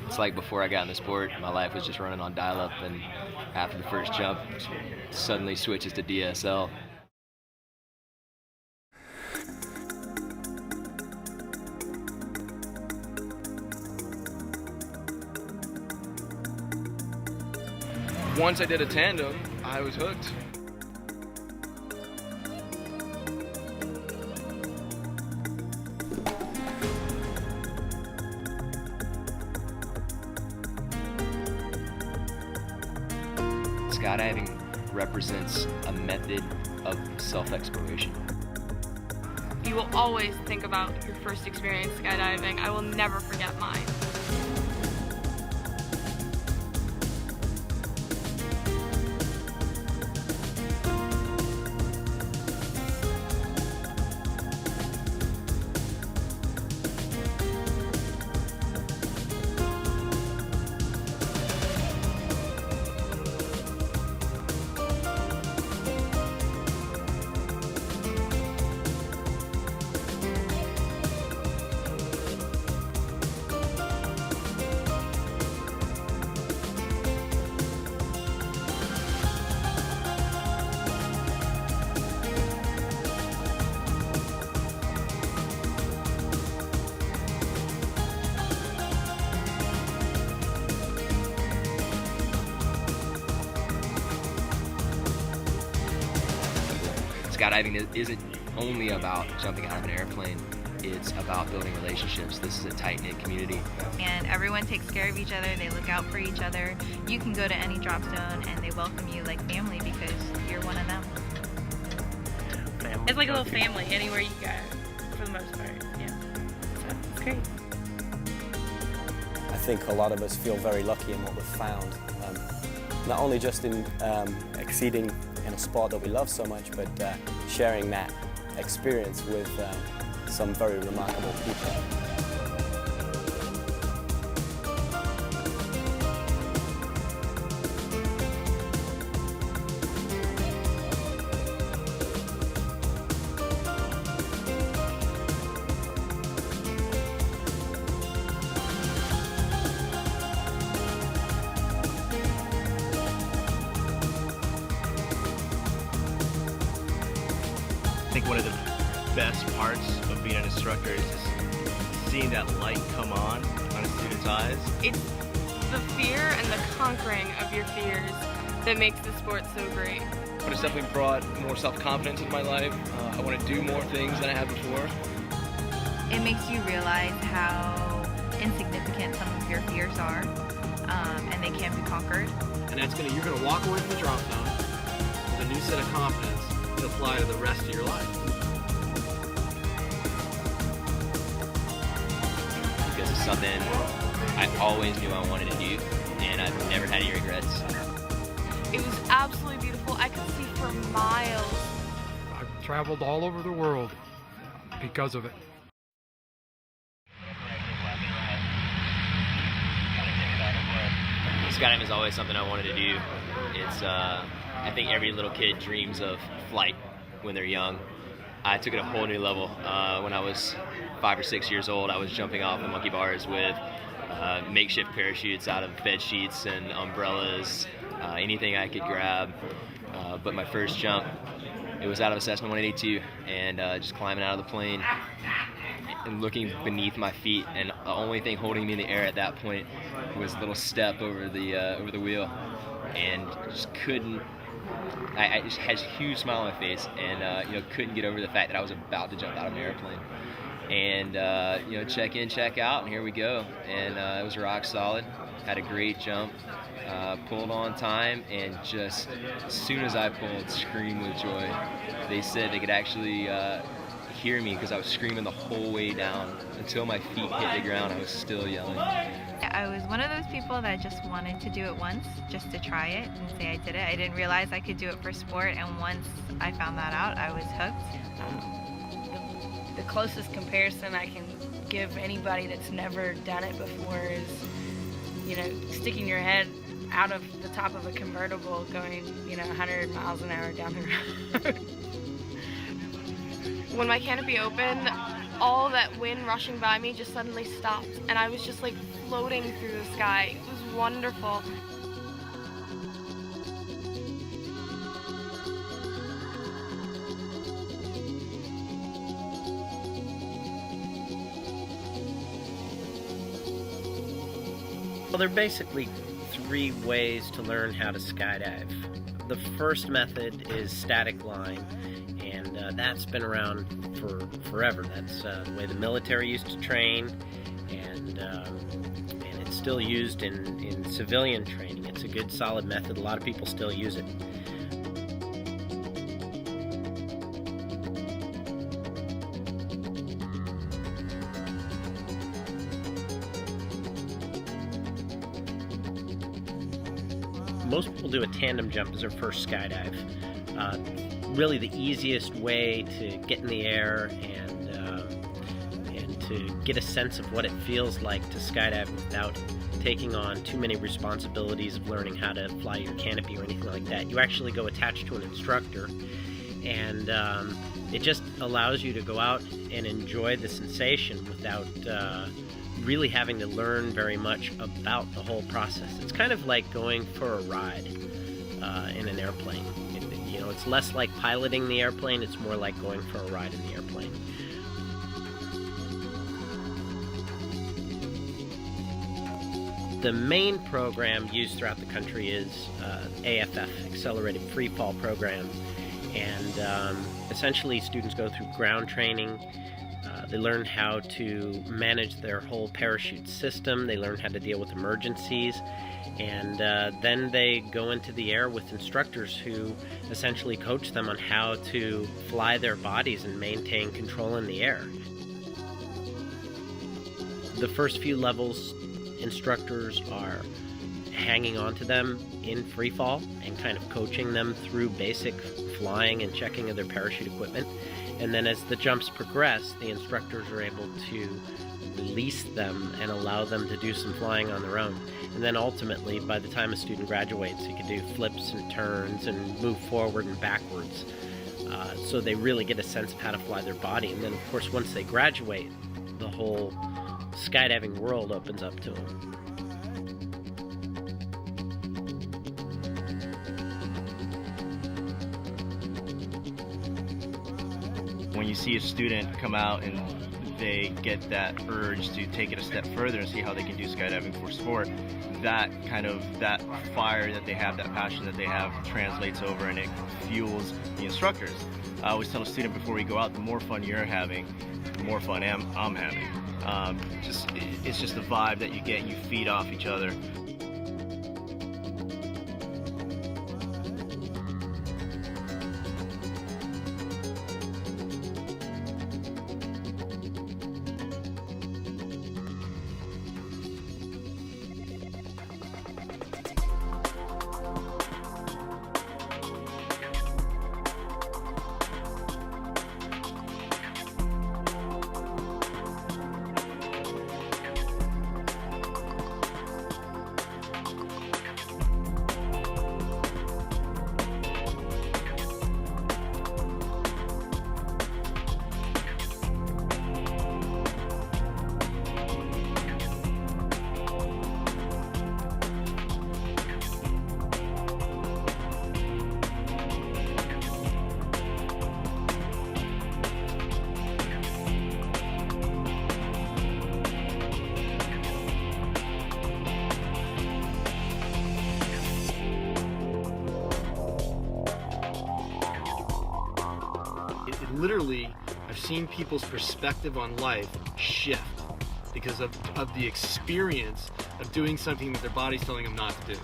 It's like before I got in the sport, my life was just running on dial-up, and after the first jump, suddenly switches to DSL. Once I did a tandem, I was hooked. Skydiving represents a method of self-exploration. You will always think about your first experience skydiving. I will never forget mine. Skydiving isn't only about jumping out of an airplane, it's about building relationships. This is a tight-knit community. And everyone takes care of each other, they look out for each other. You can go to any drop zone and they welcome you like family because you're one of them. It's like a little family anywhere you go, for the most part, yeah. So, it's great. I think a lot of us feel very lucky in what we've found. Not only just in exceeding in a sport that we love so much, but sharing that experience with some very remarkable people. I think one of the best parts of being an instructor is just seeing that light come on a student's eyes. It's the fear and the conquering of your fears that makes the sport so great. But it's definitely brought more self-confidence into my life. I want to do more things than I had before. It makes you realize how insignificant some of your fears are, and they can be conquered. And you're gonna walk away from the drop zone with a new set of confidence to apply to the rest of your life. Because it's something I always knew I wanted to do, and I've never had any regrets. It was absolutely beautiful. I could see for miles. I've traveled all over the world because of it. Skydiving is always something I wanted to do. It's, I think every little kid dreams of flight when they're young. I took it a whole new level. When I was 5 or 6 years old, I was jumping off the monkey bars with makeshift parachutes out of bed sheets and umbrellas, anything I could grab. But my first jump, it was out of a Cessna 182, and just climbing out of the plane and looking beneath my feet, and the only thing holding me in the air at that point was a little step over the wheel, and just couldn't. I just had a huge smile on my face, and couldn't get over the fact that I was about to jump out of an airplane. And check in, check out, and here we go. And it was rock solid. Had a great jump, pulled on time, and just as soon as I pulled, screamed with joy. They said they could actually hear me because I was screaming the whole way down until my feet hit the ground. I was still yelling. I was one of those people that just wanted to do it once, just to try it and say I did it. I didn't realize I could do it for sport, and once I found that out, I was hooked. The closest comparison I can give anybody that's never done it before is, sticking your head out of the top of a convertible going, 100 miles an hour down the road. When my canopy opened, all that wind rushing by me just suddenly stopped, and I was just like floating through the sky. It was wonderful. Well, there are basically 3 ways to learn how to skydive. The first method is static line, and that's been around for forever. That's the way the military used to train, and it's still used in civilian training. It's a good, solid method. A lot of people still use it. Most people do a tandem jump as their first skydive. Really the easiest way to get in the air and to get a sense of what it feels like to skydive without taking on too many responsibilities of learning how to fly your canopy or anything like that. You actually go attached to an instructor, and it just allows you to go out and enjoy the sensation without really having to learn very much about the whole process. It's kind of like going for a ride in an airplane. It's less like piloting the airplane, it's more like going for a ride in the airplane. The main program used throughout the country is AFF, Accelerated Free Fall Program, and essentially students go through ground training. They learn how to manage their whole parachute system. They learn how to deal with emergencies. And then they go into the air with instructors who essentially coach them on how to fly their bodies and maintain control in the air. The first few levels, instructors are hanging on to them in free fall and kind of coaching them through basic flying and checking of their parachute equipment. And then as the jumps progress, the instructors are able to release them and allow them to do some flying on their own. And then ultimately, by the time a student graduates, he can do flips and turns and move forward and backwards. So they really get a sense of how to fly their body. And then, of course, once they graduate, the whole skydiving world opens up to them. When you see a student come out and they get that urge to take it a step further and see how they can do skydiving for sport, that fire that they have, that passion that they have, translates over and it fuels the instructors. I always tell a student before we go out, the more fun you're having, the more fun I'm having. It's just the vibe that you get, and you feed off each other. Literally, I've seen people's perspective on life shift because of the experience of doing something that their body's telling them not to do.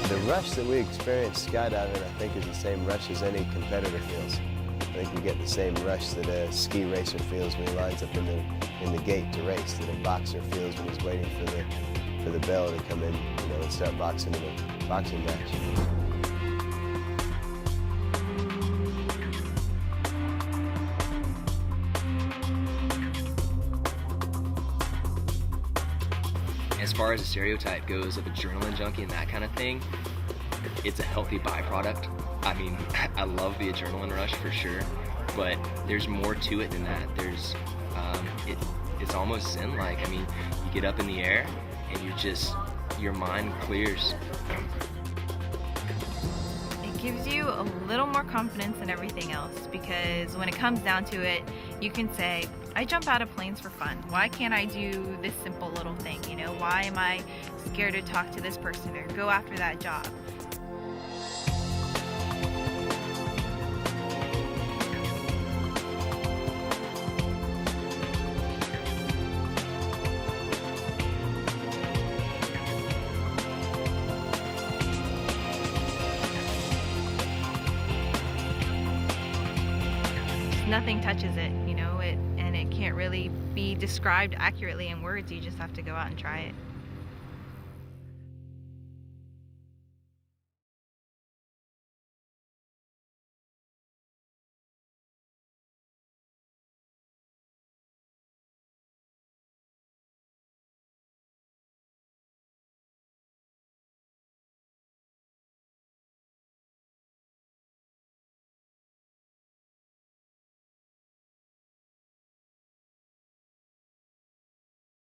The rush that we experience skydiving, I think, is the same rush as any competitor feels. I think we get the same rush that a ski racer feels when he lines up in the gate to race, that a boxer feels when he's waiting for the bell to come in, and start boxing in a boxing match. As far as the stereotype goes of adrenaline junkie and that kind of thing, it's a healthy byproduct. I mean, I love the adrenaline rush for sure, but there's more to it than that. It's almost zen-like. I mean, you get up in the air and your mind clears. It gives you a little more confidence in everything else, because when it comes down to it, you can say, I jump out of planes for fun. Why can't I do this simple little thing? Why am I scared to talk to this person or go after that job? Nothing touches it, and it can't really be described accurately in words. You just have to go out and try it.